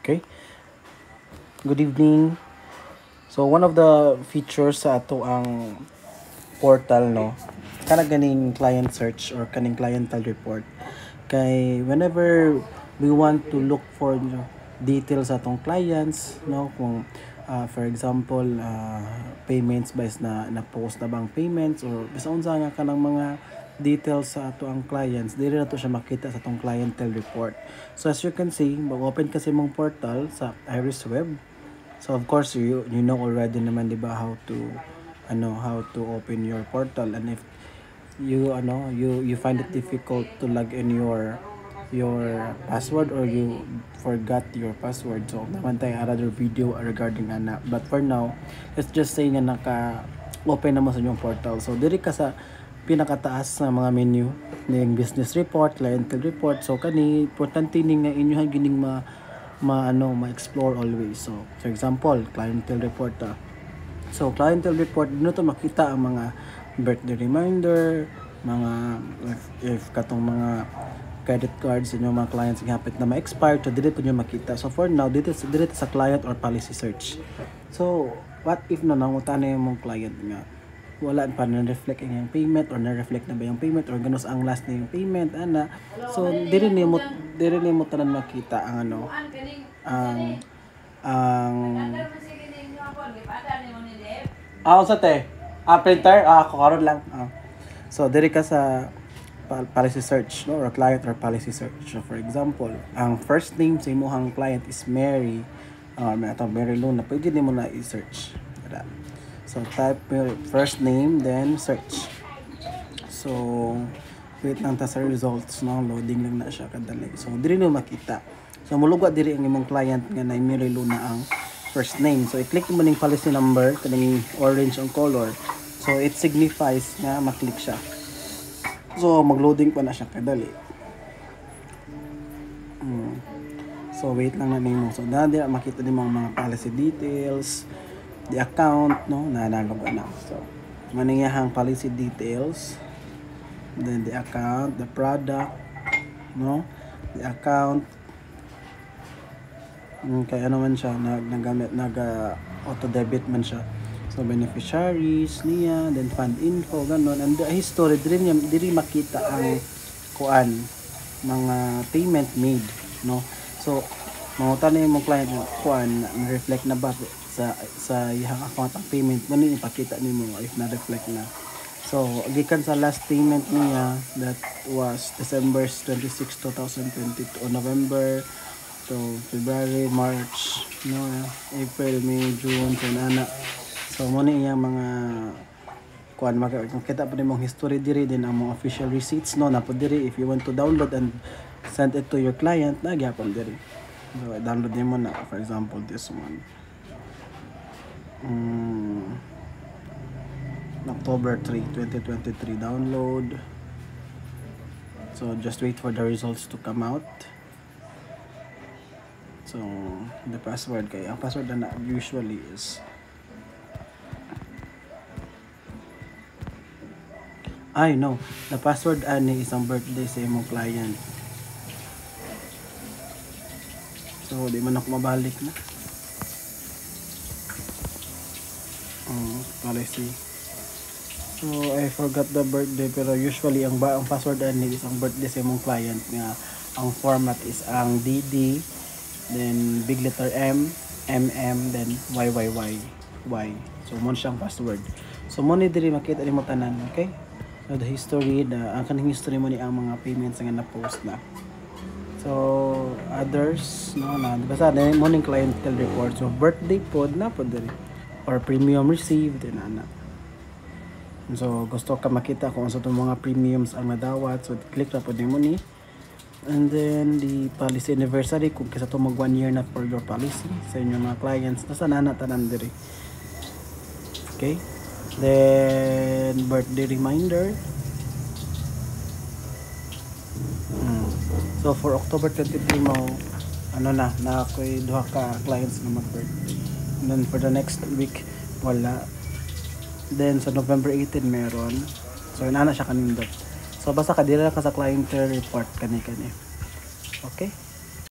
Okay, good evening. So one of the features sa ato ang portal, no, kana ganing client search or kaning clientele report, kay whenever we want to look for details sa atong clients, no, kung for example payments based na post na bang payments or basta unsa nga kanang mga details sa ato ang clients, dili na to siya makita sa atong clientele report. So as you can see, mag-open kasi mong portal sa Iris Web. So of course you know already naman, di ba, how to open your portal, and if you find it difficult to log in your password or you forgot your password, so naman tayo another video regarding ana, but for now let's just say nga naka open na mo sa inyong portal. So diri ka sa pinakataas na mga menu ning business report, clientele report. So kani importante ning nga inyo gining ma-explore always. So for example, clientele report So clientele report, dito to makita ang mga birthday reminder, mga if katong mga credit cards inyo mga clients nga hapit na ma-expire, so dito nyo makita. So for now, dito sa client or policy search. So what if nanangutan na yung mong client nga wala pa na-reflect yung payment or na-reflect na ba yung payment or ganun ang last na yung payment, ana. So dili ni mo tanan makita ang sa printer ako karon lang. So diri ka sa policy search, no, or client or policy search. So for example, ang first name sa imong client is Mary, Mary Luna, pwede nimo na i-search. So type your first name, then search. So wait lang ta sa results, no, loading lang na siya kadali. So diri nimo makita. So mulugwa diri ang imong client nga na Mary Luna ang first name. So i-click mo ning policy number kaning orange ang color. So it signifies na maklik siya. So mag-loading pa na siya kadali. So wait lang na nimo. So dali makita nimo mga policy details, the account, no, nanalog na. So maningahang policy details, then the account, the product, no, the account. Kaya ano man siya, auto debit man siya. So beneficiaries niya, then fund info, ganun. And the history, diri makita ang mga payment made, no. So mangutan na yung client mo na-reflect na ba sa iyang account ang payment, mani ipakita nimo if na-reflect na. So gikan sa last payment niya, that was December 26, 2022, o November to February, March, no, April, May, June, Nana. So mo ni iyang mga makita pa nimong history diri, din ang mga official receipts, no, na po diri if you want to download and send it to your client, na gyapon diri. So download nimo na, for example this one. October 3, 2023 download. So just wait for the results to come out. So the password, kay ang password na usually is the password ani isang birthday sa imong client. So di man ako mabalik na. Policy. So I forgot the birthday, pero usually ang password ani isang birthday sa imong client nga ang format is ang DD, then big letter M, MM, then YYY. So mo siyang password. So mo ni diri makita nimo tanan, okay? So the history, ang kaning history mo ni ang mga payments nga na-post na. So others, no, na basta mo ning clientele report. So birthday pod na pod diri or premium received din ana. So gusto ka makita kung sa mga premiums ang nadawat, so click ra pod nimo ni. And then the policy anniversary, kung kisa to mag 1 year na for your policy sa inyong mga clients, nasa nana tanan diri. Okay, then birthday reminder. So for October 23 mo na ako'y duha ka clients na mag-birthday. And then for the next week wala. Then sa November 18 meron. So inana siya kanindot. So basta kadira ka sa clientele report kani. Okay?